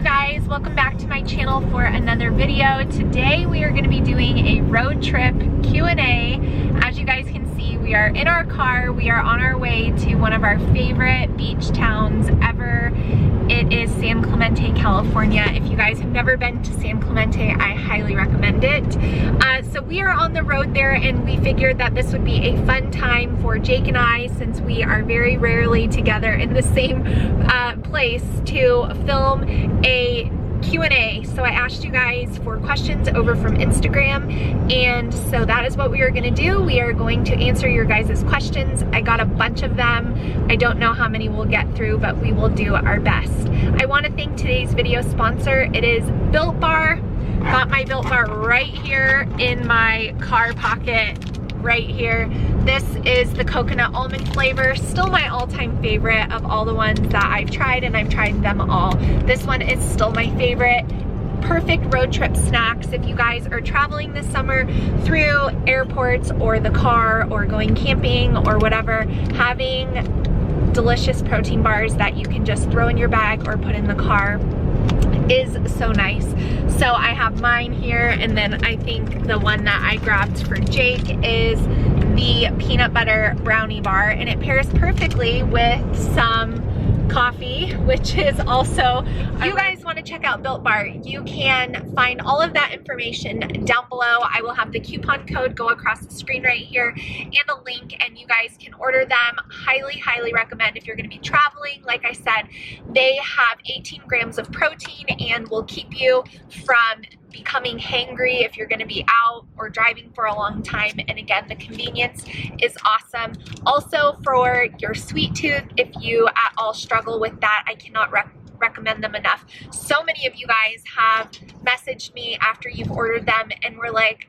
you guys, welcome back to my channel for another video. Today we are going to be doing a road trip Q&A. As you guys can see, we are in our car. We are on our way to one of our favorite beach towns ever. It is San Clemente, California. If you guys have never been to San Clemente, I highly recommend it. So we are on the road there, and we figured that this would be a fun time for Jake and I, since we are very rarely together in the same place, to film a Q&A. So I asked you guys for questions over from Instagram, and so that is what we are going to do. We are going to answer your guys' questions. I got a bunch of them. I don't know how many we'll get through, but we will do our best. I want to thank today's video sponsor. It is Built Bar. Got my Built Bar right here in my car pocket, right here. This is the coconut almond flavor, still my all-time favorite of all the ones that I've tried, and I've tried them all. This one is still my favorite. Perfect road trip snacks if you guys are traveling this summer through airports or the car or going camping or whatever. Having delicious protein bars that you can just throw in your bag or put in the car is so nice. So I have mine here, and then I think the one that I grabbed for Jake is the peanut butter brownie bar, and it pairs perfectly with some coffee, which is also, you guys want to check out Built Bar, you can find all of that information down below. I will have the coupon code go across the screen right here and a link, and you guys can order them. Highly recommend if you're going to be traveling. Like I said, they have 18 grams of protein and will keep you from becoming hangry if you're going to be out or driving for a long time. And again, the convenience is awesome. Also, for your sweet tooth, if you at all struggle with that, I cannot recommend them enough. So many of you guys have messaged me after you've ordered them and were like,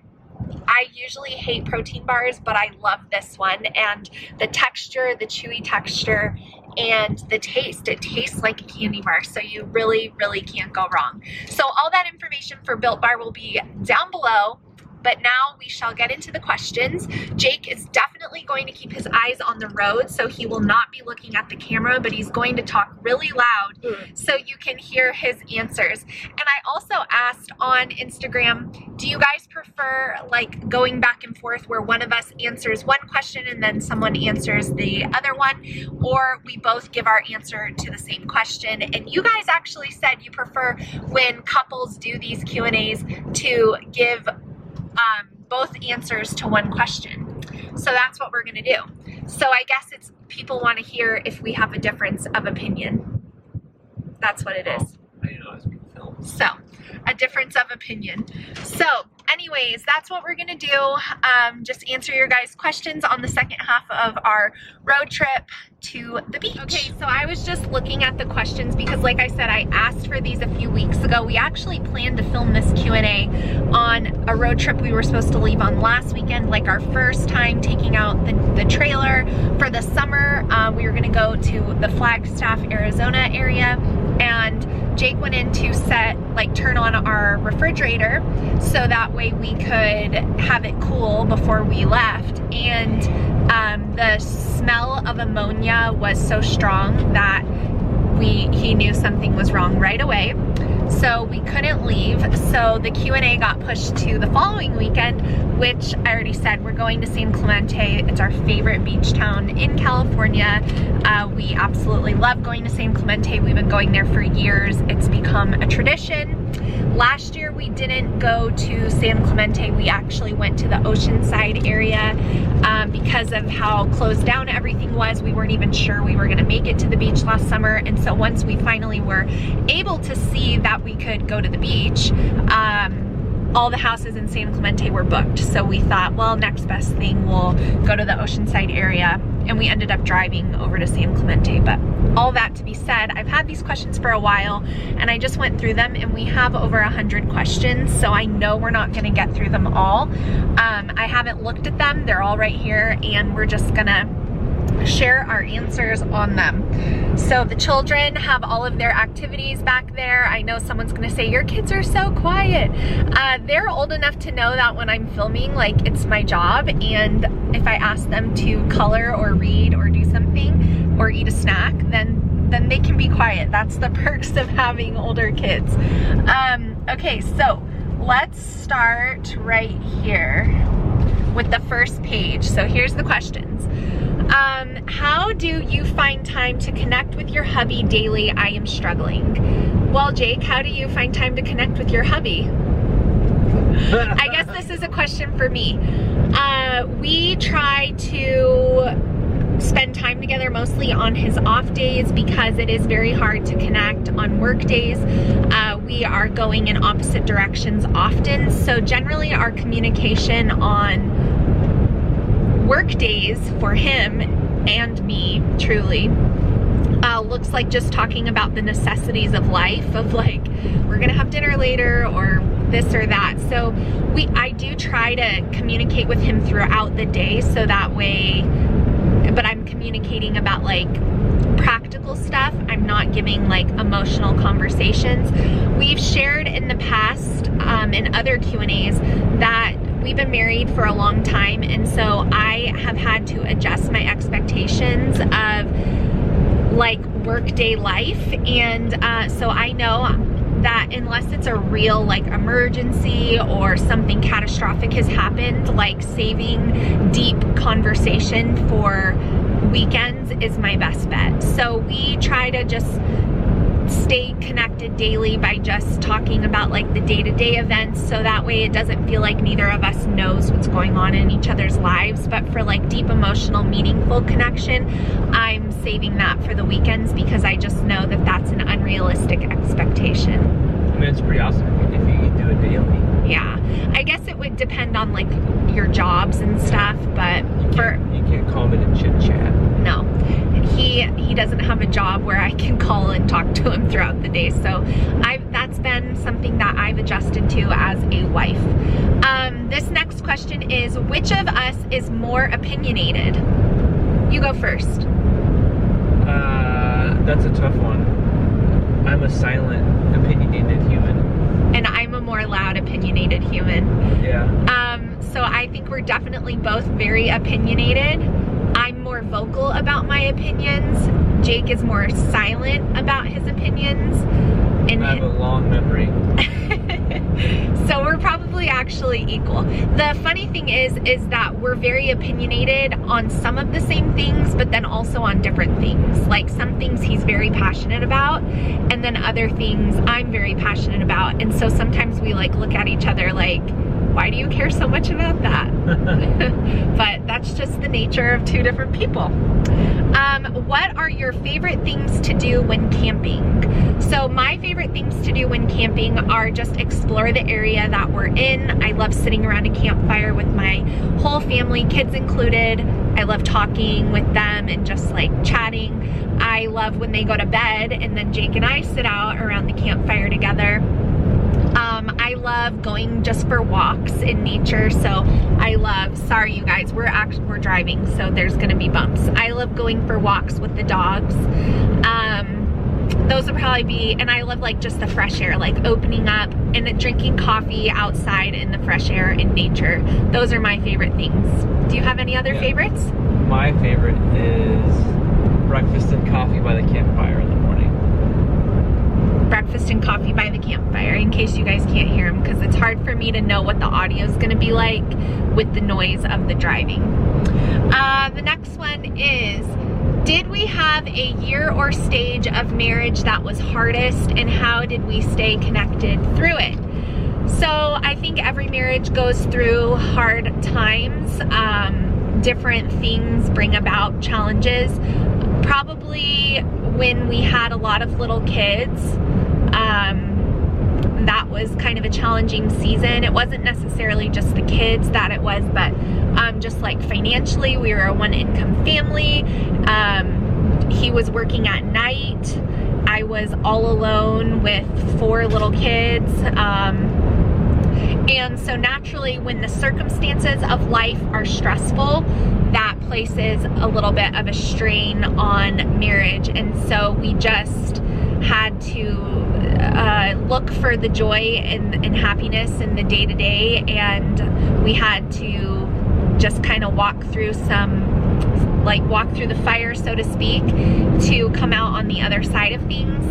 I usually hate protein bars, but I love this one. And the texture, the chewy texture, and the taste, it tastes like a candy bar, so you really can't go wrong. So all that information for Built Bar will be down below, but now we shall get into the questions. Jake is definitely going to keep his eyes on the road, so he will not be looking at the camera, but he's going to talk really loud so you can hear his answers. And I also asked on Instagram, do you guys prefer like going back and forth where one of us answers one question and then someone answers the other one, or we both give our answer to the same question? And you guys actually said you prefer when couples do these Q&As to give both answers to one question. So that's what we're gonna do. So I guess it's people want to hear if we have a difference of opinion. That's what it is. I didn't know it was being filmed. So, a difference of opinion. So, anyways, that's what we're gonna do. Just answer your guys' questions on the second half of our road trip to the beach. Okay, so I was just looking at the questions because, like I said, I asked for these a few weeks ago. We actually planned to film this Q&A on a road trip we were supposed to leave on last weekend, like our first time taking out the trailer for the summer. We were gonna go to the Flagstaff, Arizona area, and Jake went in to turn on our refrigerator so that way we could have it cool before we left. And the smell of ammonia was so strong that he knew something was wrong right away. So we couldn't leave. So the Q&A got pushed to the following weekend, which I already said, we're going to San Clemente. It's our favorite beach town in California. We absolutely love going to San Clemente. We've been going there for years. It's become a tradition. Last year we didn't go to San Clemente. We actually went to the Oceanside area because of how closed down everything was. We weren't even sure we were gonna make it to the beach last summer. And so once we finally were able to see that we could go to the beach, all the houses in San Clemente were booked. So we thought, well, next best thing, we'll go to the Oceanside area. And we ended up driving over to San Clemente. But all that to be said, I've had these questions for a while, and I just went through them, and we have over 100 questions, so I know we're not gonna get through them all. I haven't looked at them. They're all right here, and we're just gonna share our answers on them. So the children have all of their activities back there. I know someone's gonna say, your kids are so quiet. They're old enough to know that when I'm filming, like, it's my job, and if I ask them to color or read or do something or eat a snack, then then they can be quiet. That's the perks of having older kids. Okay, so let's start right here with the first page. So here's the questions. How do you find time to connect with your hubby daily? I am struggling. Well, Jake, how do you find time to connect with your hubby? I guess this is a question for me. We try to spend time together mostly on his off days because it is very hard to connect on work days. We are going in opposite directions often, so generally our communication on work days for him and me, truly, looks like just talking about the necessities of life, of like, we're gonna have dinner later or this or that. So I do try to communicate with him throughout the day, so that way, but I'm communicating about like practical stuff. I'm not giving like emotional conversations. We've shared in the past in other Q&As that we've been married for a long time, and so I have had to adjust my expectations of like workday life, and so I know that unless it's a real like emergency or something catastrophic has happened, like saving deep conversation for weekends is my best bet. So we try to just stay connected daily by just talking about like the day-to-day events, so that way it doesn't feel like neither of us knows what's going on in each other's lives. But for like deep emotional meaningful connection, I'm saving that for the weekends because I just know that that's an unrealistic expectation. I mean, it's pretty awesome if you can do it daily. Yeah, I guess it would depend on like your jobs and stuff, but you can't call him in a chit chat. No, he doesn't have a job where I can call and talk to him throughout the day. So that's been something that I've adjusted to as a wife. This next question is, which of us is more opinionated? You go first. That's a tough one. I'm a silent, opinionated human. And I'm a more loud, opinionated human. Yeah. So I think we're definitely both very opinionated. I'm more vocal about my opinions. Jake is more silent about his opinions. And I have a long memory. So we're probably actually equal. The funny thing is that we're very opinionated on some of the same things, but then also on different things. Like some things he's very passionate about, and then other things I'm very passionate about. And so sometimes we like look at each other like, why do you care so much about that? But that's just the nature of two different people. What are your favorite things to do when camping? So my favorite things to do when camping are just explore the area that we're in. I love sitting around a campfire with my whole family, kids included. I love talking with them and just like chatting. I love when they go to bed and then Jake and I sit out around the campfire together. I love going just for walks in nature. So I love, sorry you guys, we're driving, so there's gonna be bumps. I love going for walks with the dogs. Those would probably be, and I love like just the fresh air, like opening up and then drinking coffee outside in the fresh air in nature. Those are my favorite things. Do you have any other favorites? My favorite is breakfast and coffee by the campfire in the morning. Breakfast and coffee by the campfire, in case you guys can't hear him, because it's hard for me to know what the audio is going to be like with the noise of the driving. The next one is, did we have a year or stage of marriage that was hardest, and how did we stay connected through it? So I think every marriage goes through hard times. Different things bring about challenges. Probably when we had a lot of little kids, that was kind of a challenging season. It wasn't necessarily just the kids that it was, but just like financially, we were a one-income family. He was working at night. I was all alone with 4 little kids. And so naturally, when the circumstances of life are stressful, that places a little bit of a strain on marriage. And so we just had to look for the joy and happiness in the day-to-day, and we had to just kind of walk through the fire, so to speak, to come out on the other side of things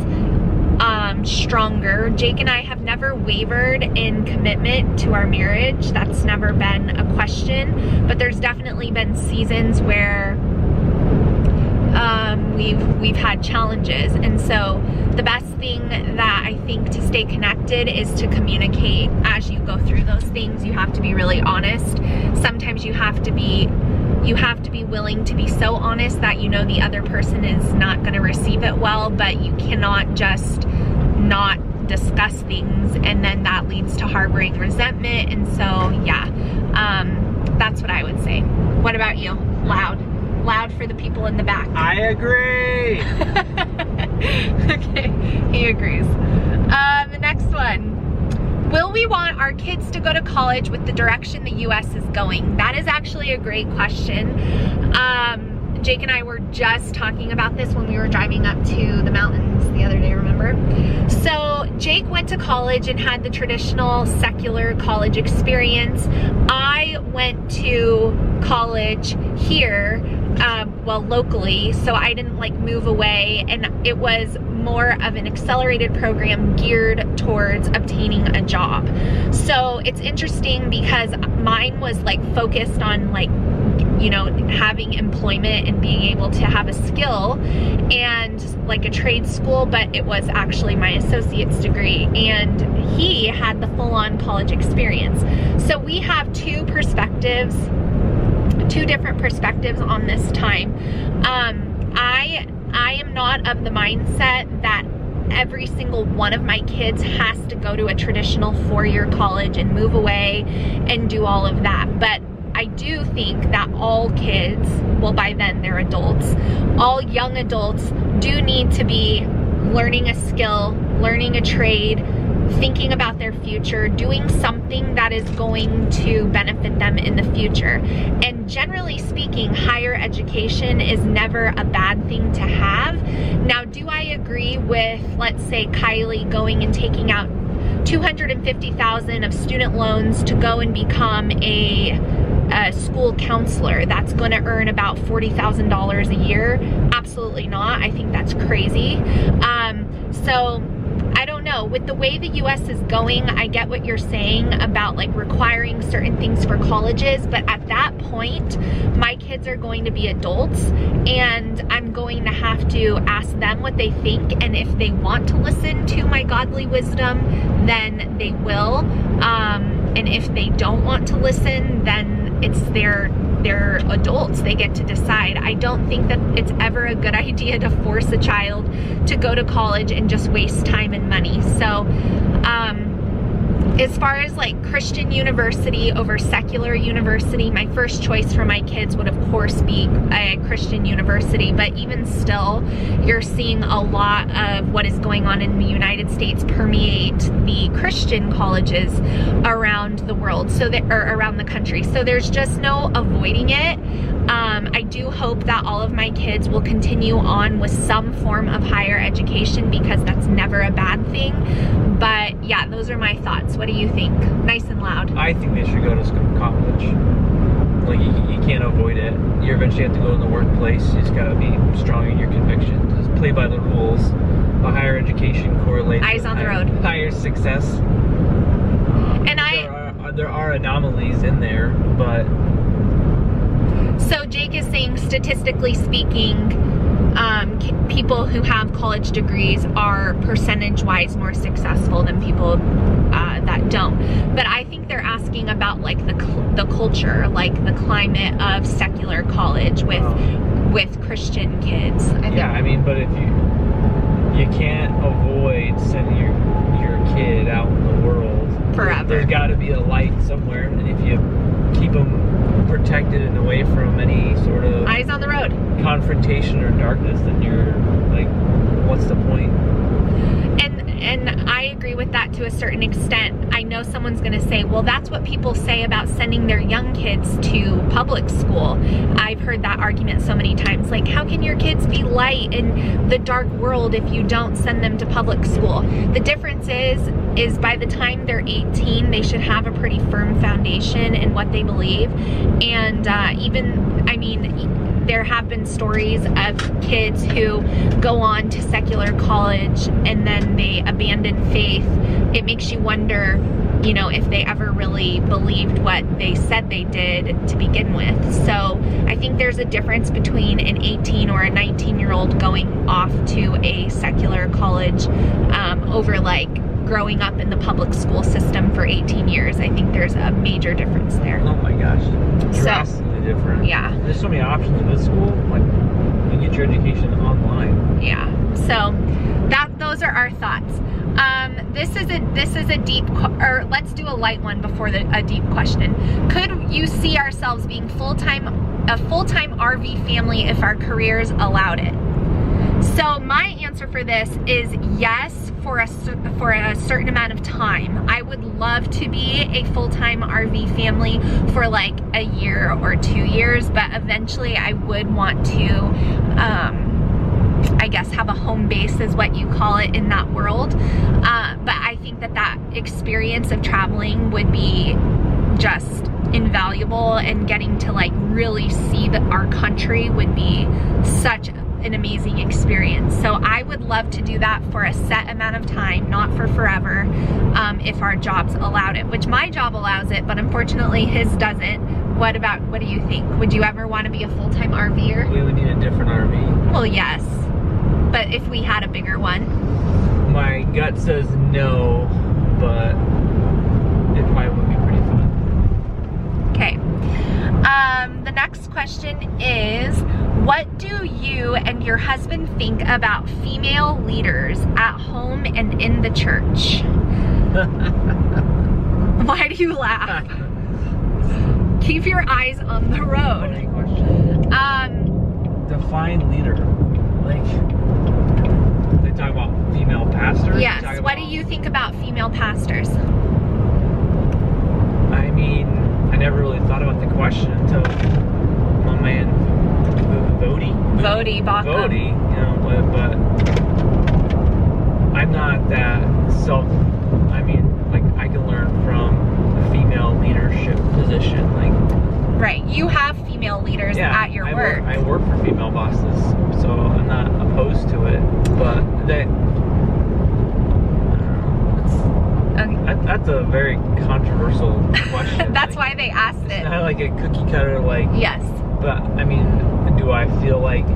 stronger. Jake and I have never wavered in commitment to our marriage. That's never been a question, but there's definitely been seasons where we've had challenges, and so the best thing that I think to stay connected is to communicate as you go through those things. You have to be really honest. Sometimes you have to be willing to be so honest that you know the other person is not going to receive it well, but you cannot just not discuss things, and then that leads to harboring resentment. And so yeah, that's what I would say. What about you? Loud for the people in the back. I agree. Okay, he agrees. The next one. Will we want our kids to go to college with the direction the US is going? That is actually a great question. Jake and I were just talking about this when we were driving up to the mountains the other day, remember? So Jake went to college and had the traditional secular college experience. I went to college here, well, locally, so I didn't like move away, and it was more of an accelerated program geared towards obtaining a job. So it's interesting because mine was like focused on like, you know, having employment and being able to have a skill and like a trade school, but it was actually my associate's degree, and he had the full-on college experience. So we have two different perspectives on this time. I am not of the mindset that every single one of my kids has to go to a traditional four-year college and move away and do all of that, but I do think that all kids, well, by then they're adults, all young adults do need to be learning a skill, learning a trade, thinking about their future, doing something that is going to benefit them in the future. And generally speaking, higher education is never a bad thing to have. Now, do I agree with, let's say, Kylie going and taking out $250,000 of student loans to go and become a school counselor that's going to earn about $40,000 a year? Absolutely not. I think that's crazy. So I don't know, with the way the US is going, I get what you're saying about like requiring certain things for colleges, but at that point, my kids are going to be adults, and I'm going to have to ask them what they think, and if they want to listen to my godly wisdom, then they will, and if they don't want to listen, then they're adults, they get to decide. I don't think that it's ever a good idea to force a child to go to college and just waste time and money. So as far as like Christian university over secular university, my first choice for my kids would of course be a Christian university, but even still, you're seeing a lot of what is going on in the United States permeate the Christian colleges around the world, so that, or around the country. So there's just no avoiding it. I do hope that all of my kids will continue on with some form of higher education, because that's never a bad thing. But yeah, those are my thoughts. What do you think? Nice and loud. I think they should go to college. Like, you can't avoid it. You eventually have to go in the workplace. You just gotta be strong in your convictions. Just play by the rules. A higher education correlates Eyes on the road. Higher success. And there are anomalies in there, but so Jake is saying, statistically speaking, people who have college degrees are percentage-wise more successful than people that don't. But I think they're asking about like the culture, like the climate of secular college with Christian kids. I mean, but if you can't avoid sending your kid out in the world forever. There's got to be a light somewhere, and if you keep them protected and away from any sort of eyes on the road confrontation or darkness, then you're like, what's the point? And I agree with that to a certain extent. I know someone's gonna say, well, that's what people say about sending their young kids to public school. I've heard that argument so many times, like, how can your kids be light in the dark world if you don't send them to public school? The difference is by the time they're 18, they should have a pretty firm foundation in what they believe. And even, I mean, there have been stories of kids who go on to secular college and then they abandon faith. It makes you wonder, you know, if they ever really believed what they said they did to begin with. So I think there's a difference between an 18 or a 19-year-old going off to a secular college over like growing up in the public school system for 18 years. I think there's a major difference there. Oh my gosh, drastically different. Yeah. There's so many options with school. Like, you get your education online. Yeah. So those are our thoughts. This is a deep, or let's do a light one before a deep question. Could you see ourselves being a full-time RV family if our careers allowed it? So my answer for this is yes, for a certain amount of time. I would love to be a full-time RV family for like a year or 2 years, but eventually I would want to, I guess, have a home base is what you call it in that world. But I think that experience of traveling would be just invaluable, and getting to like really see our country would be such an amazing experience. So I would love to do that for a set amount of time, not for forever, if our jobs allowed it, which my job allows it, but unfortunately his doesn't. What do you think? Would you ever want to be a full-time RVer? We would need a different RV. Well, yes, but if we had a bigger one. My gut says no, but it probably would be pretty fun. Okay. The next question is, what do you and your husband think about female leaders at home and in the church? Why do you laugh? Keep your eyes on the road. Funny question. Define leader. Like, they talk about female pastors. Yes. What do you think about female pastors? I mean, I never really thought about the question until my man Vody, you know, but I'm not that I mean, like, I can learn from a female leadership position, like. Right, you have female leaders at your work. I work for female bosses, so I'm not opposed to it, but that's a very controversial question. That's like, why they asked it. It's not like a cookie cutter, like. Yes. But I mean, do I feel like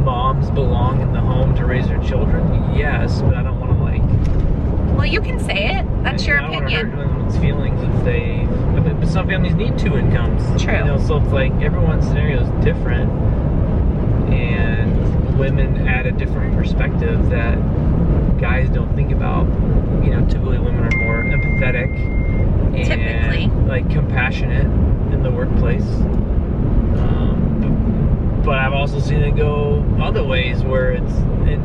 moms belong in the home to raise their children? Yes, but I don't want to like. Well, you can say it. That's your opinion. I don't want to hurt anyone's feelings if they. I mean, but some families need 2 incomes. True. You know, so it's like everyone's scenario is different, and women add a different perspective that guys don't think about. You know, typically women are more empathetic and like compassionate in the workplace. But I've also seen it go other ways where it's in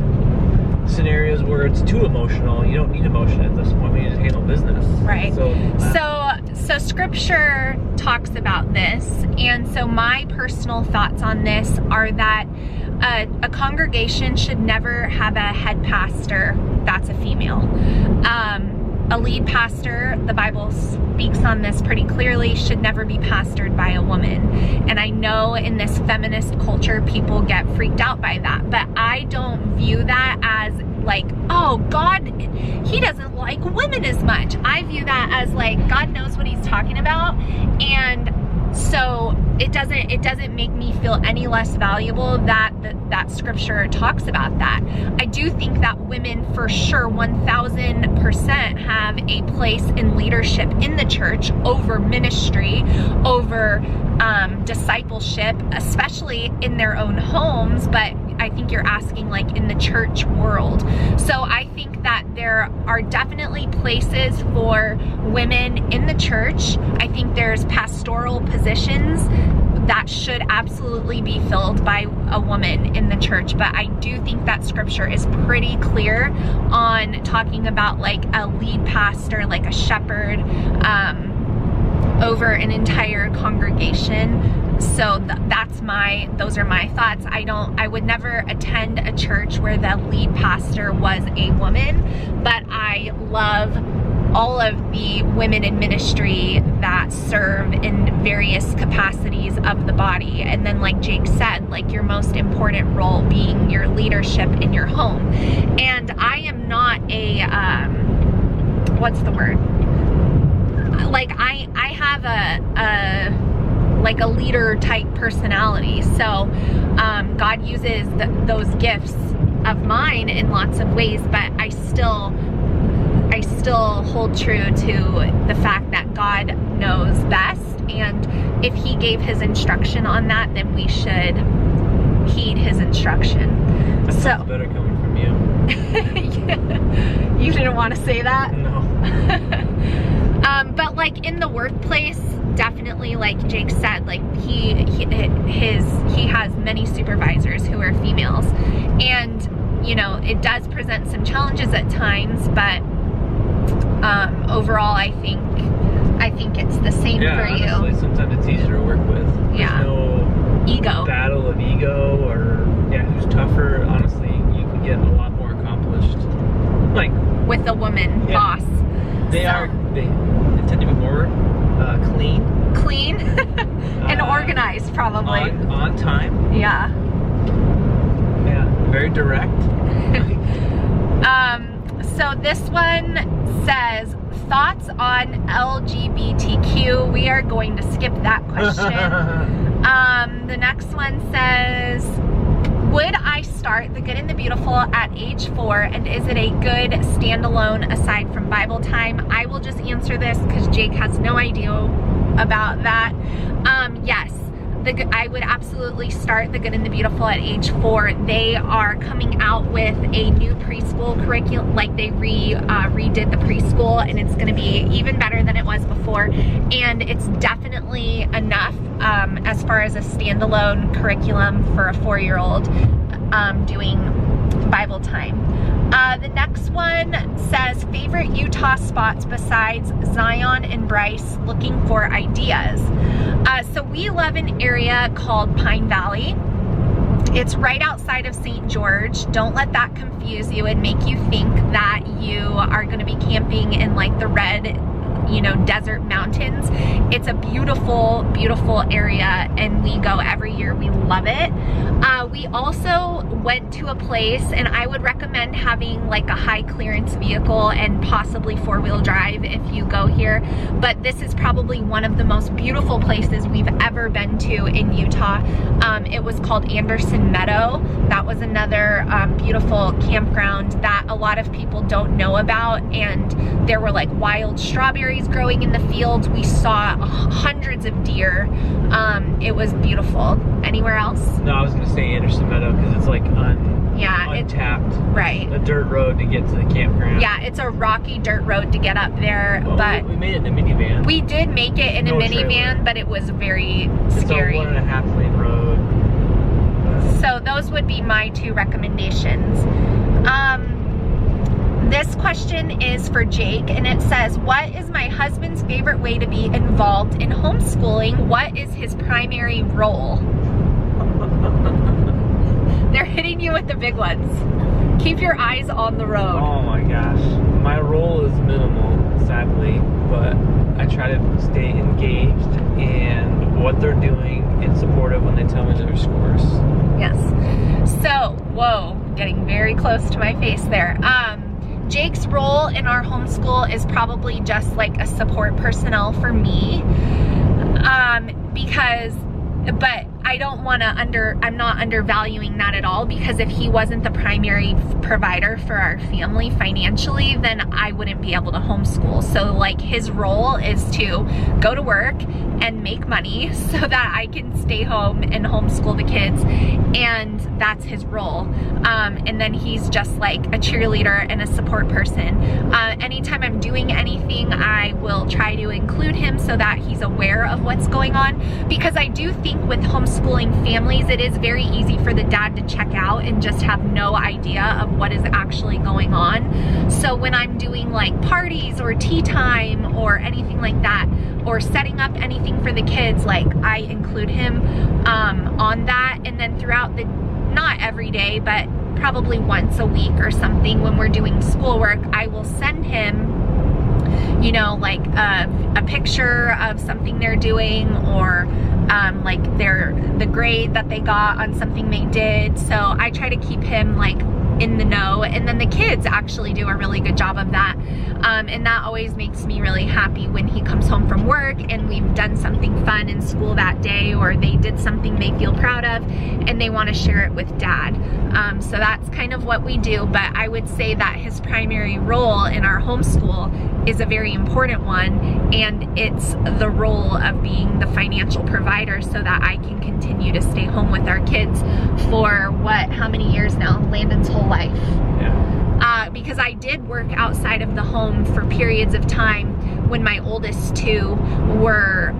scenarios where it's too emotional. You don't need emotion at this point. You just handle business. Right. So scripture talks about this, and so my personal thoughts on this are that a congregation should never have a head pastor that's a female. A lead pastor, the Bible speaks on this pretty clearly, should never be pastored by a woman. And I know in this feminist culture, people get freaked out by that, but I don't view that as like, oh, God, he doesn't like women as much. I view that as like, God knows what he's talking about. And so it doesn't make me feel any less valuable that scripture talks about that. I do think that women for sure 1000% have a place in leadership in the church, over ministry, over discipleship, especially in their own homes, but I think you're asking like in the church world. So I think that there are definitely places for women in the church. I think there's pastoral positions that should absolutely be filled by a woman in the church, but I do think that scripture is pretty clear on talking about like a lead pastor, like a shepherd, over an entire congregation. So those are my thoughts. I would never attend a church where the lead pastor was a woman, but I love all of the women in ministry that serve in various capacities of the body. And then like Jake said, like your most important role being your leadership in your home. And I am not a, what's the word? Like I have like a leader type personality. So God uses those gifts of mine in lots of ways, but I still hold true to the fact that God knows best, and if he gave his instruction on that, then we should heed his instruction. That sounds better coming from you. Yeah. You didn't want to say that? No. But like in the workplace, definitely, like Jake said, like he has many supervisors who are females, and you know, it does present some challenges at times, but overall I think it's the same for honestly, you. Yeah, sometimes it's easier to work with. Yeah. There's no ego. Battle of ego, or who's tougher. Honestly, you can get a lot more accomplished. Like with a woman boss. They tend to be more clean and organized, probably on time. Yeah. Very direct. So this one says, thoughts on LGBTQ. We are going to skip that question. The next one says, would I start The Good and the Beautiful at age 4, and is it a good standalone aside from Bible time? I will just answer this because Jake has no idea about that. Yes, I would absolutely start The Good and the Beautiful at age 4. They are coming out with a new preschool curriculum, like they redid the preschool, and it's going to be even better than it was before, and it's definitely enough as far as a standalone curriculum for a 4-year-old doing Bible time. The next one says, favorite Utah spots besides Zion and Bryce, looking for ideas. So we live in an area called Pine Valley. It's right outside of St. George. Don't let that confuse you and make you think that you are going to be camping in like the red, you know, desert mountains. It's a beautiful, beautiful area, and we go every year. We love it. We also went to a place, and I would recommend having like a high clearance vehicle and possibly 4-wheel drive if you go here. But this is probably one of the most beautiful places we've ever been to in Utah. It was called Anderson Meadow. That was another beautiful campground that a lot of people don't know about, and there were like wild strawberries growing in the fields. We saw hundreds of deer. It was beautiful. Anywhere else? No, I was gonna say Anderson Meadow because it's like untapped. Right. A dirt road to get to the campground. Yeah, it's a rocky dirt road to get up there. Well, but we made it in a minivan. We did make it in a minivan, but it was very scary. It's a 1.5 lane road. So those would be my 2 recommendations. This question is for Jake, and it says, what is my husband's favorite way to be involved in homeschooling? What is his primary role? They're hitting you with the big ones. Keep your eyes on the road. Oh my gosh. My role is minimal, sadly, but I try to stay engaged in what they're doing and supportive when they tell me their scores. Yes. So, whoa, getting very close to my face there. Jake's role in our homeschool is probably just like a support personnel for me, but I don't want to I'm not undervaluing that at all, because if he wasn't the primary provider for our family financially, then I wouldn't be able to homeschool. So like his role is to go to work and make money so that I can stay home and homeschool the kids, and that's his role. And then he's just like a cheerleader and a support person. Anytime I'm doing anything, I will try to include him so that he's aware of what's going on, because I do think with homeschooling families, it is very easy for the dad to check out and just have no idea of what is actually going on. So when I'm doing like parties or tea time or anything like that, or setting up anything for the kids, like I include him on that. And then throughout the, not every day, but probably once a week or something, when we're doing schoolwork, I will send him you know, like a picture of something they're doing, or like the grade that they got on something they did. So I try to keep him like in the know, and then the kids actually do a really good job of that, and that always makes me really happy when he comes home from work and we've done something fun in school that day, or they did something they feel proud of and they want to share it with dad. So that's kind of what we do, but I would say that his primary role in our homeschool is a very important one, and it's the role of being the financial provider so that I can continue to stay home with our kids for how many years now? Landon's whole life. Yeah. Because I did work outside of the home for periods of time when my oldest two were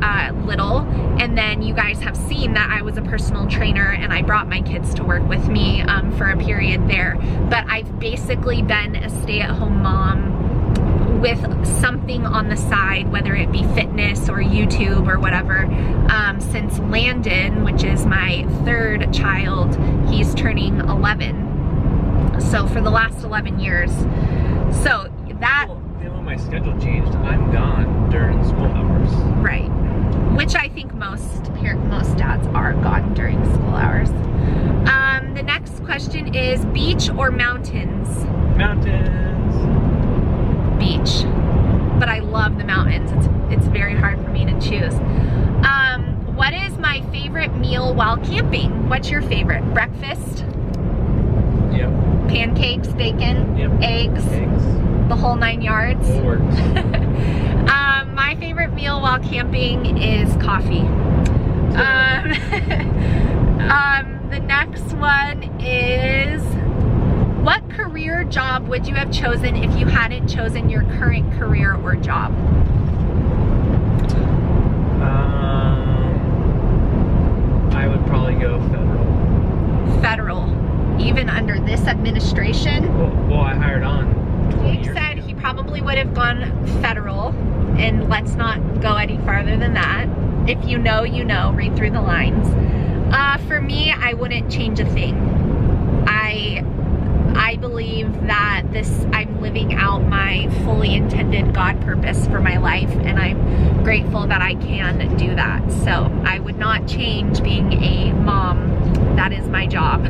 little, and then you guys have seen that I was a personal trainer and I brought my kids to work with me for a period there. But I've basically been a stay-at-home mom with something on the side, whether it be fitness or YouTube or whatever, since Landon, which is my third child, he's turning 11. So for the last 11 years. So that... Well, when my schedule changed, I'm gone during school hours. Right. Which I think most dads are gone during school hours. The next question is beach or mountains? Mountains. Beach. But I love the mountains. It's very hard for me to choose. What is my favorite meal while camping? What's your favorite? Breakfast? Yep. Pancakes, bacon, Yep. Eggs, the whole 9 yards. It works. My favorite meal while camping is coffee. The next one is, what career job would you have chosen if you hadn't chosen your current career or job? I would probably go federal. Federal, even under this administration? Well, I hired on 20 Jake years said ago. he probably would have gone federal, and let's not go any farther than that. If you know, you know, read through the lines. For me, I wouldn't change a thing. I believe that I'm living out my fully intended God purpose for my life, and I'm grateful that I can do that. So I would not change being a mom. That is my job.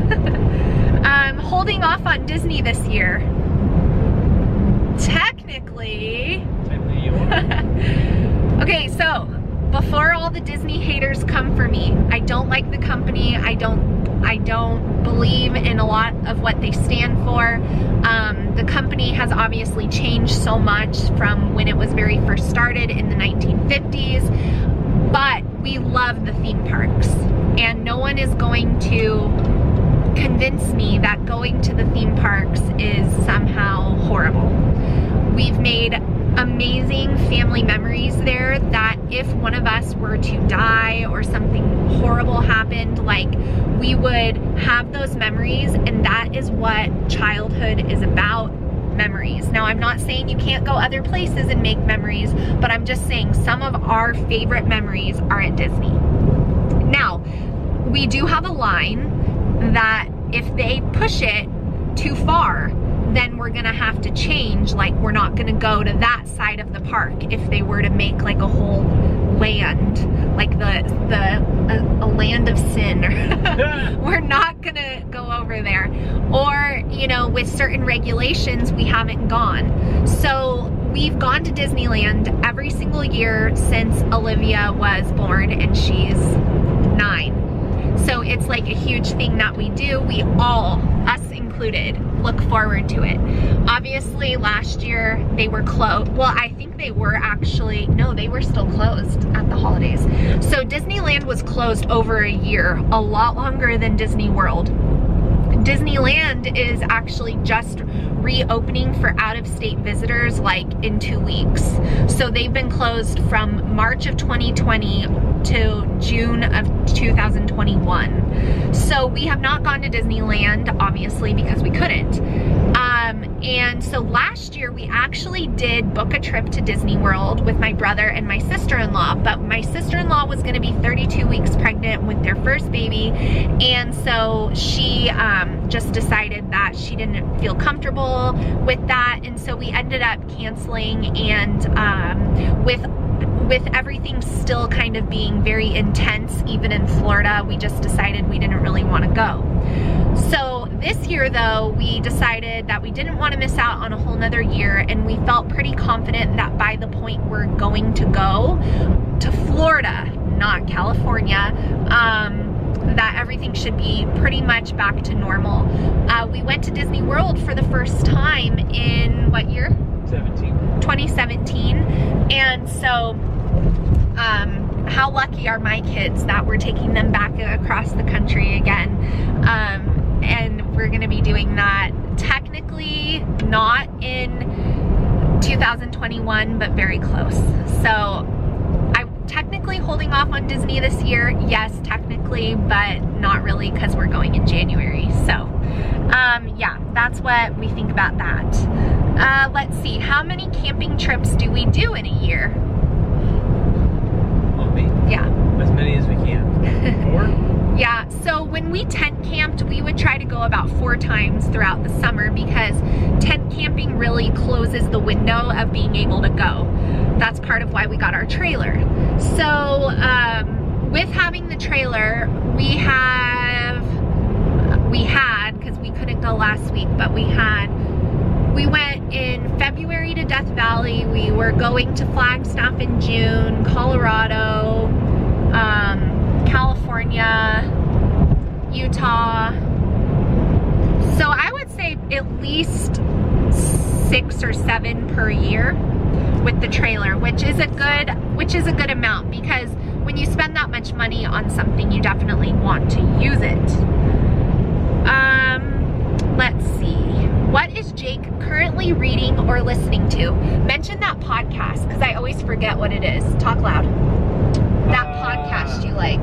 Holding off on Disney this year. Technically you are. Okay, so before all the Disney haters come for me, I don't like the company. I don't believe in a lot of what they stand for. The company has obviously changed so much from when it was very first started in the 1950s, but we love the theme parks, and no one is going to convince me that going to the theme parks is somehow horrible. We've made amazing family memories there that if one of us were to die or something horrible happened, like, we would have those memories, and that is what childhood is about, memories. Now, I'm not saying you can't go other places and make memories, but I'm just saying some of our favorite memories are at Disney. Now, we do have a line that if they push it too far, then we're gonna have to change. Like, we're not gonna go to that side of the park if they were to make like a whole land, like a land of sin. We're not gonna go over there. Or, you know, with certain regulations, we haven't gone. So we've gone to Disneyland every single year since Olivia was born, and she's 9. So it's like a huge thing that we do. We all, us included, look forward to it. Obviously, last year they were closed. Well, I think they were actually, no, they were still closed at the holidays. So Disneyland was closed over a year, a lot longer than Disney World. Disneyland is actually just reopening for out-of-state visitors like in 2 weeks. So they've been closed from March of 2020 to June of 2021. So we have not gone to Disneyland, obviously, because we couldn't. And so last year we actually did book a trip to Disney World with my brother and my sister-in-law, but my sister-in-law was gonna be 32 weeks pregnant with their first baby, and so she just decided that she didn't feel comfortable with that, and so we ended up canceling, and with everything still kind of being very intense, even in Florida, we just decided we didn't really want to go. So this year though, we decided that we didn't want to miss out on a whole nother year, and we felt pretty confident that by the point we're going to go to Florida, not California, that everything should be pretty much back to normal. We went to Disney World for the first time in what year? 2017. And so how lucky are my kids that we're taking them back across the country again. And we're gonna be doing that technically not in 2021, but very close. So I'm technically holding off on Disney this year. Yes, technically, but not really, because we're going in January. So yeah, that's what we think about that. Let's see, how many camping trips do we do in a year? Oh, me? Yeah. As many as we can. 4? Yeah, so when we tent camped, we would try to go about 4 times throughout the summer, because tent camping really closes the window of being able to go. That's part of why we got our trailer. So with having the trailer, we had, because we couldn't go last week, but we went in February to Death Valley. We were going to Flagstaff in June, Colorado, California, Utah. So I would say at least 6 or 7 per year with the trailer, which is a good amount, because when you spend that much money on something, you definitely want to use it. Let's see. What is Jake currently reading or listening to? Mention that podcast, because I always forget what it is. Talk loud. That podcast you like.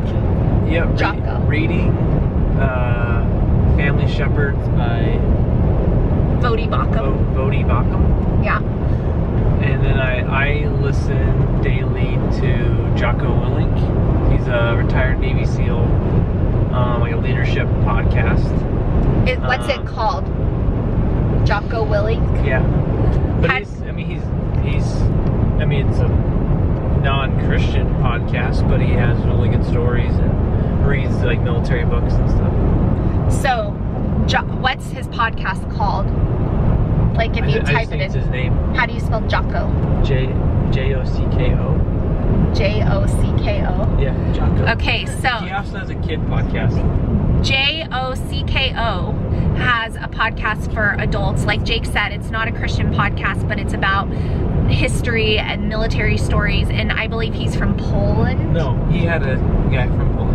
Yeah, Jocko. Reading Family Shepherds by Vodi Bakum. Yeah. And then I listen daily to Jocko Willink. He's a retired Navy SEAL, like a leadership podcast. What's it called? Jocko Willink? Yeah. But it's a non-Christian podcast, but he has really good stories and reads like military books and stuff. So, what's his podcast called? Like if you type it in. His name. How do you spell Jocko? J-O-C-K-O. J-O-C-K-O? Yeah, Jocko. Okay, so He also has a kid podcast. J-O-C-K-O has a podcast for adults. Like Jake said, it's not a Christian podcast, but it's about history and military stories, and I believe he's from Poland. No, he had a guy from Poland.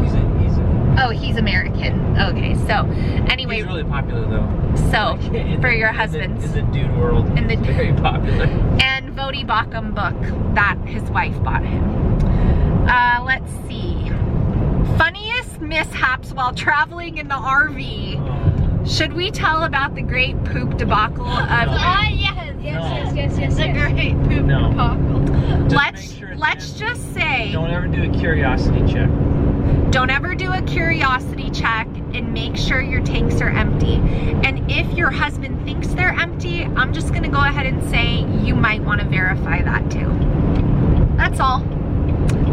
Oh, he's American. Okay, so anyway. He's really popular though. So, for your husbands. In the dude world, he's very popular. And Vodi Bakum book that his wife bought him. Let's see. Funniest mishaps while traveling in the RV. Oh. Should we tell about the great poop debacle of... Yes. The great poop debacle. Let's just say... Don't ever do a curiosity check. Don't ever do a curiosity check, and make sure your tanks are empty. And if your husband thinks they're empty, I'm just gonna go ahead and say you might want to verify that too. That's all.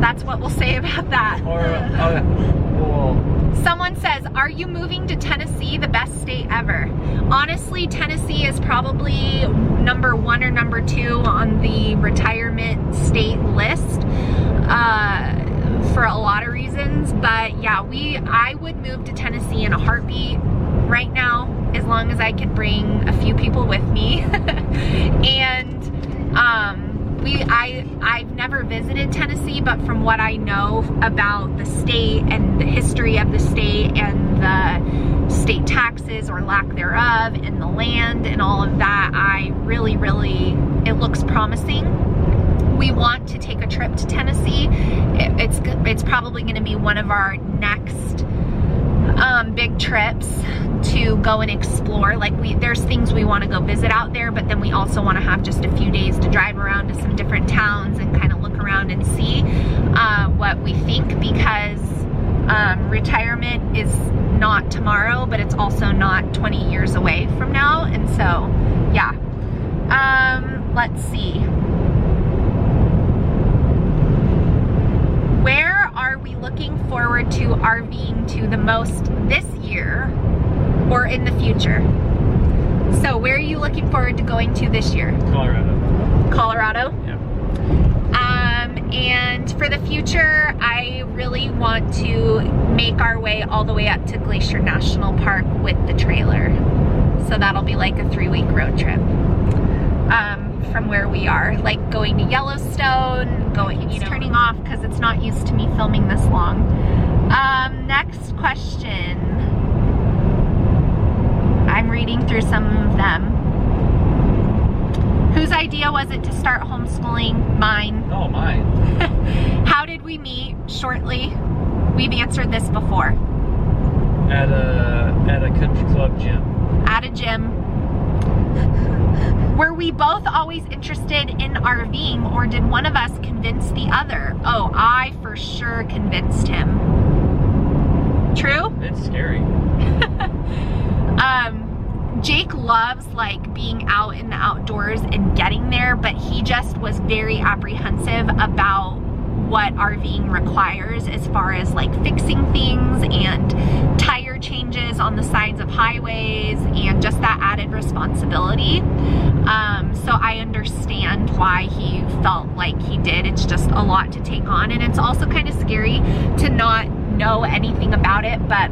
That's what we'll say about that. Someone says, are you moving to Tennessee, the best state ever? Honestly, Tennessee is probably number 1 or number 2 on the retirement state list for a lot of reasons. But yeah, I would move to Tennessee in a heartbeat right now, as long as I could bring a few people with me. And I've never visited Tennessee, but from what I know about the state and the history of the state and the state taxes or lack thereof and the land and all of that, I really, it looks promising. We want to take a trip to Tennessee. It's probably going to be one of our next big trips to go and explore. Like there's things we want to go visit out there, but then we also want to have just a few days to drive around to some different towns and kind of look around and see what we think, because retirement is not tomorrow, but it's also not 20 years away from now. And so, yeah. Let's see. Where are we looking forward to RVing to the most this year or in the future? So where are you looking forward to going to this year? Colorado. Colorado? Yeah. And for the future, I really want to make our way all the way up to Glacier National Park with the trailer. So that'll be like a 3-week road trip. From where we are, like going to Yellowstone, turning off because it's not used to me filming this long. Next question. I'm reading through some of them. Whose idea was it to start homeschooling? Mine. Oh, mine. How did we meet? Shortly. We've answered this before. At a country club gym. At a gym. Were we both always interested in RVing, or did one of us convince the other? Oh, I for sure convinced him. True? It's scary. Jake loves like being out in the outdoors and getting there, but he just was very apprehensive about what RVing requires as far as like fixing things and tire changes on the sides of highways and just that added responsibility. So I understand why he felt like he did. It's just a lot to take on, and it's also kind of scary to not know anything about it, but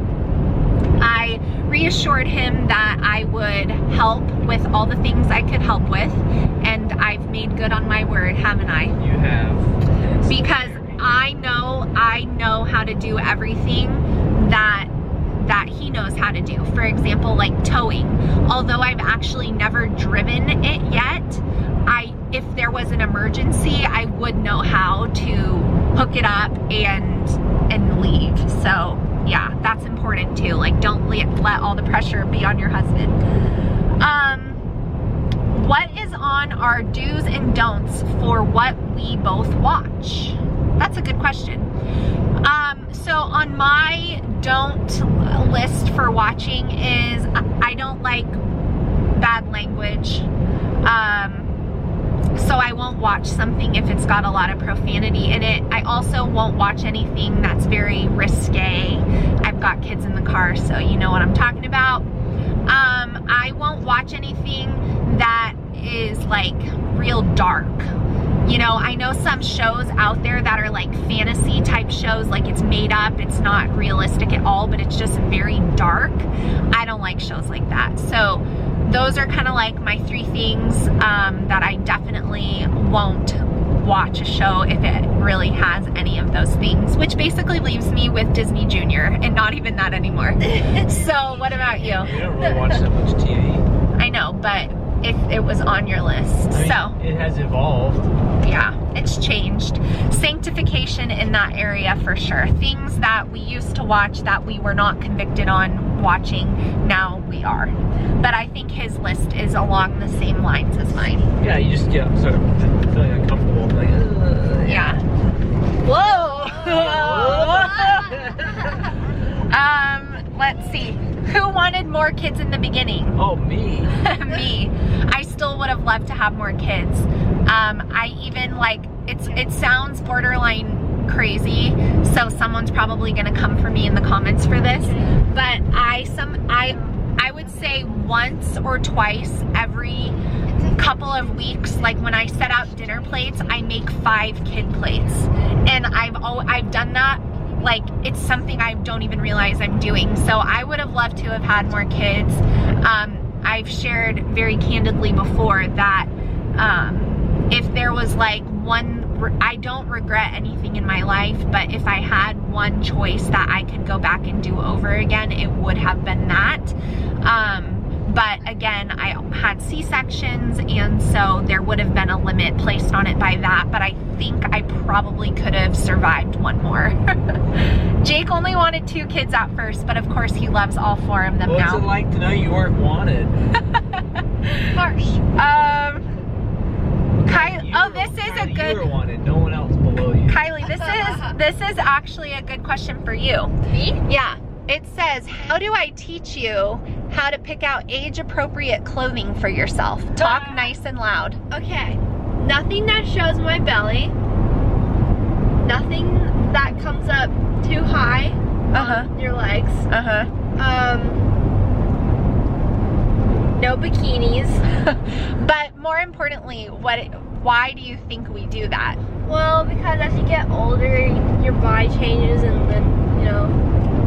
I reassured him that I would help with all the things I could help with, and I've made good on my word, haven't I? You have. Because I know how to do everything that he knows how to do. For example, like towing. Although I've actually never driven it yet, if there was an emergency, I would know how to hook it up and leave. So yeah, that's important too. Like, don't let all the pressure be on your husband. What is on our do's and don'ts for what we both watch? That's a good question. So on my don't list for watching is I don't like bad language. So I won't watch something if it's got a lot of profanity in it. I also won't watch anything that's very risque. I've got kids in the car, so you know what I'm talking about. I won't watch anything that is like real dark. You know, I know some shows out there that are like fantasy type shows, like it's made up, it's not realistic at all, but it's just very dark. I don't like shows like that. So those are kind of like my 3 things that I definitely won't watch a show if it really has any of those things, which basically leaves me with Disney Junior and not even that anymore. So what about you? We don't really watch that much TV. I know, but if it was on your list. I mean, it has evolved. Yeah, it's changed. Sanctification in that area for sure. Things that we used to watch that we were not convicted on watching, now we are. But I think his list is along the same lines as mine. Yeah, you just get sort of feeling uncomfortable. Like, yeah. Whoa! Let's see. Who wanted more kids in the beginning? Oh, me. Me. I still would have loved to have more kids. I even like, it sounds borderline crazy, so someone's probably gonna come for me in the comments for this, but I would say once or twice every couple of weeks, like when I set out dinner plates, I make 5 kid plates, and I've done that. Like, it's something I don't even realize I'm doing. So I would have loved to have had more kids. I've shared very candidly before that if there was like I don't regret anything in my life, but if I had one choice that I could go back and do over again, it would have been that. but again, I had C-sections, and so there would have been a limit placed on it by that, but I think I probably could have survived one more. Jake only wanted 2 kids at first, but of course he loves all 4 of them now. What's it like to know you weren't wanted? Harsh. Oh, this is a good. You were wanted, no one else below you. Kylie, this is actually a good question for you. Me? Yeah. It says, how do I teach you how to pick out age-appropriate clothing for yourself? Talk nice and loud. Okay. Nothing that shows my belly. Nothing that comes up too high on your legs. No bikinis. But more importantly, why do you think we do that? Well, because as you get older, your body changes, and then, you know,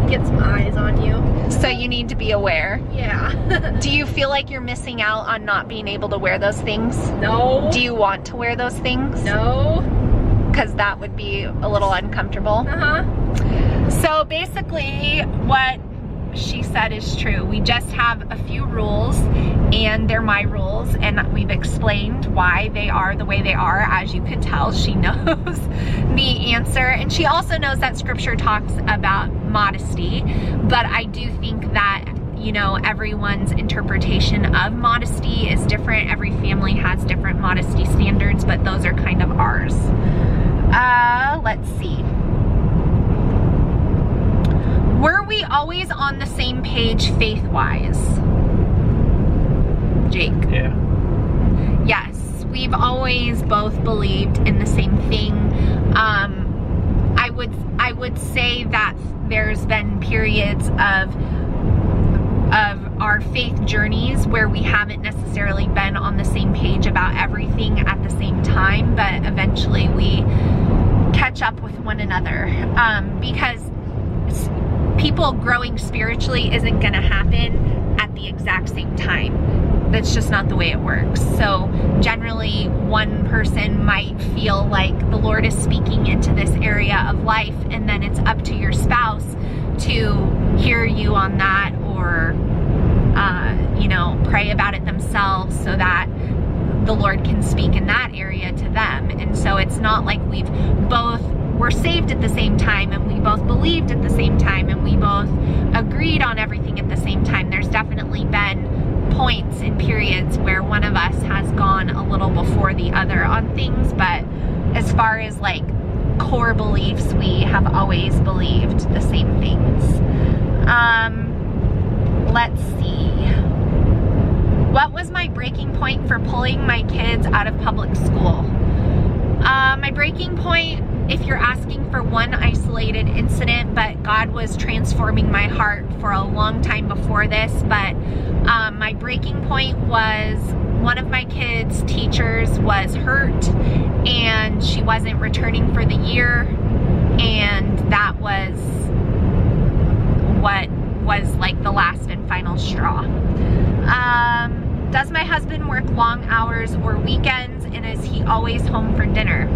you get some eyes on you. So you need to be aware. Yeah. Do you feel like you're missing out on not being able to wear those things? No. Do you want to wear those things? No. Because that would be a little uncomfortable. So basically, what she said is true. We just have a few rules, and they're my rules, and we've explained why they are the way they are. As you could tell, she knows the answer, and she also knows that scripture talks about modesty, but I do think that, you know, everyone's interpretation of modesty is different. Every family has different modesty standards, but those are kind of ours. Let's see. Were we always on the same page faith-wise? Jake? Yeah. Yes, we've always both believed in the same thing. I would say that there's been periods of our faith journeys where we haven't necessarily been on the same page about everything at the same time, but eventually we catch up with one another, because people growing spiritually isn't gonna happen at the exact same time. That's just not the way it works. So generally, one person might feel like the Lord is speaking into this area of life, and then it's up to your spouse to hear you on that, or you know, pray about it themselves so that the Lord can speak in that area to them. And so it's not like we're saved at the same time, and we both believed at the same time, and we both agreed on everything at the same time. There's definitely been points and periods where one of us has gone a little before the other on things, but as far as like core beliefs, we have always believed the same things. Let's see. What was my breaking point for pulling my kids out of public school? My breaking point, if you're asking for one isolated incident, but God was transforming my heart for a long time before this, but my breaking point was one of my kids' teachers was hurt, and she wasn't returning for the year, and that was what was like the last and final straw. Does my husband work long hours or weekends, and is he always home for dinner?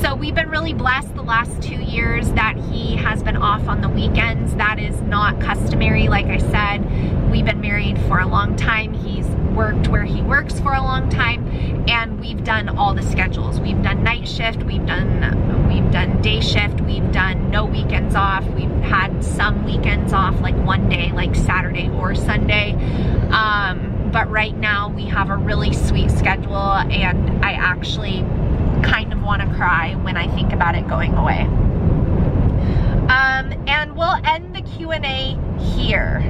So we've been really blessed the last 2 years that he has been off on the weekends. That is not customary. Like I said, we've been married for a long time. He's worked where he works for a long time, and we've done all the schedules. We've done night shift, we've done day shift, we've done no weekends off. We've had some weekends off, like one day, like Saturday or Sunday. But right now we have a really sweet schedule, and I actually kind of want to cry when I think about it going away. And we'll end the Q&A here.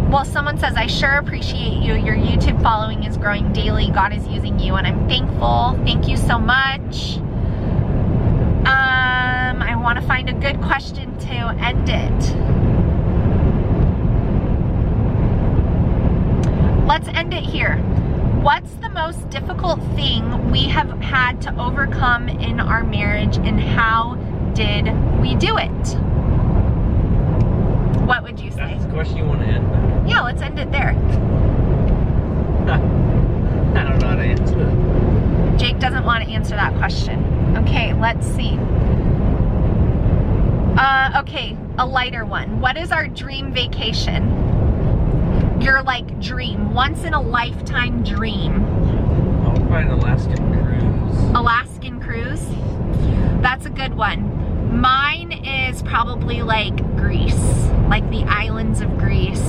Well, someone says, I sure appreciate you. Your YouTube following is growing daily. God is using you, and I'm thankful. Thank you so much. I want to find a good question to end it. Let's end it here. What's the most difficult thing we have had to overcome in our marriage, and how did we do it? What would you say? That's the question you want to end? Yeah, let's end it there. I don't know how to answer it. Jake doesn't want to answer that question. Okay, let's see. Okay, a lighter one. What is our dream vacation? Your like dream, once in a lifetime dream. Oh, probably an Alaskan cruise. Alaskan cruise? That's a good one. Mine is probably like Greece, like the islands of Greece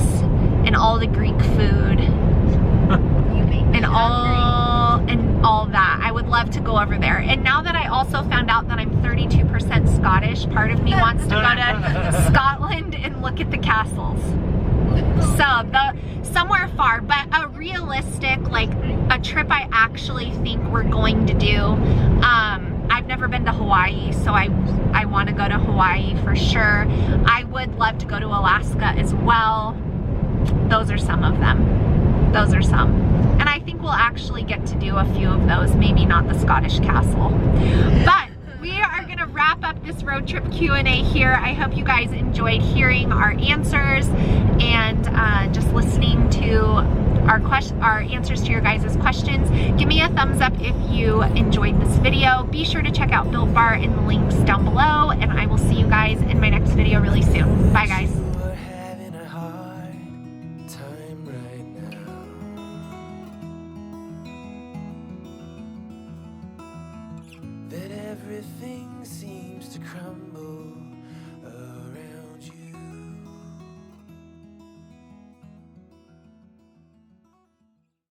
and all the Greek food and all that. I would love to go over there. And now that I also found out that I'm 32% Scottish, part of me wants to go to Scotland and look at the castles. So somewhere far, but a realistic, like a trip I actually think we're going to do. I've never been to Hawaii, so I want to go to Hawaii for sure. I would love to go to Alaska as well. Those are some of them. Those are some. And I think we'll actually get to do a few of those, maybe not the Scottish castle. But we are gonna wrap up this road trip Q&A here. I hope you guys enjoyed hearing our answers and just listening to our answers to your guys' questions. Give me a thumbs up if you enjoyed this video. Be sure to check out Built Bar in the links down below, and I will see you guys in my next video really soon. Bye guys. That everything seems to crumble.